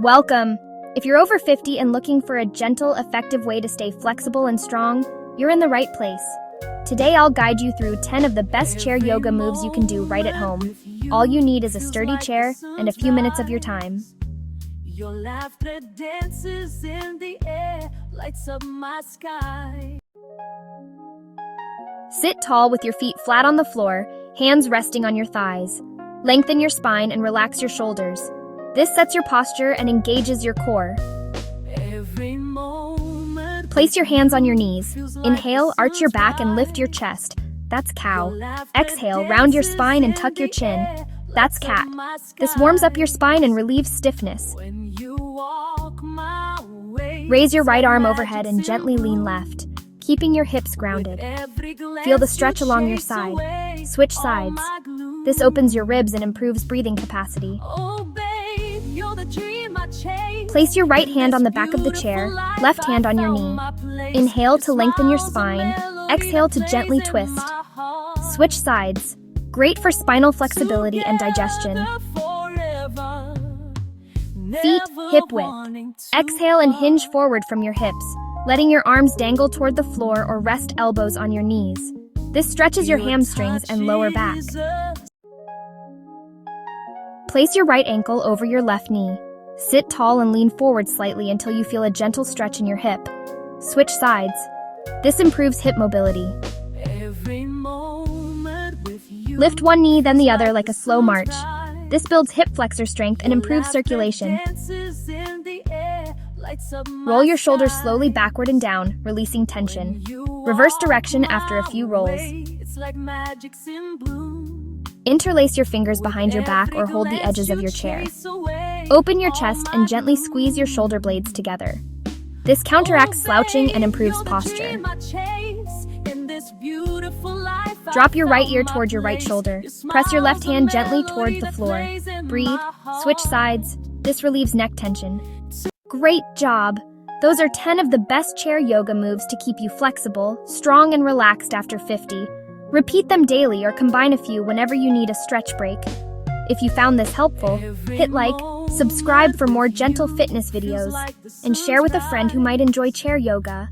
Welcome! If you're over 50 and looking for a gentle, effective way to stay flexible and strong, you're in the right place. Today I'll guide you through 10 of the best chair yoga moves you can do right at home. All you need is a sturdy chair and a few minutes of your time. Your laughter dances in the air, lights up my sky. Sit tall with your feet flat on the floor, hands resting on your thighs. Lengthen your spine and relax your shoulders. This sets your posture and engages your core. Every moment Place your hands on your knees. Inhale, arch your back and lift your chest. That's cow. Exhale, round your spine and tuck your chin. That's cat. This warms up your spine and relieves stiffness. when you walk my way. Raise your right arm overhead and gently lean left, keeping your hips grounded. Feel the stretch along your side. Switch sides. This opens your ribs and improves breathing capacity. Oh, babe, you're the dream I chase. Place your right hand on the back of the chair, left hand on your knee. Inhale to lengthen your spine. Exhale to gently twist. Switch sides. Great for spinal flexibility and digestion. Feet hip width. Exhale and hinge forward from your hips, letting your arms dangle toward the floor or rest elbows on your knees. This stretches your hamstrings and lower back. Place your right ankle over your left knee. Sit tall and lean forward slightly until you feel a gentle stretch in your hip. Switch sides. This improves hip mobility. Every moment with you. Lift one knee, then the other like a slow march. This builds hip flexor strength and improves circulation. Dances in the air, lights up my Roll your shoulders sky. slowly backward and down, releasing tension. You Reverse walk direction after a my few rolls. way, it's like magic's in bloom. Interlace your fingers behind your back or hold the edges of your chair. Open your chest and gently squeeze your shoulder blades together. This counteracts slouching and improves posture. Drop your right ear toward your right shoulder. Press your left hand gently towards the floor. Breathe. Switch sides. This relieves neck tension. Great job! Those are 10 of the best chair yoga moves to keep you flexible, strong, and relaxed after 50. Repeat them daily or combine a few whenever you need a stretch break. If you found this helpful, hit like, subscribe for more gentle fitness videos, and share with a friend who might enjoy chair yoga.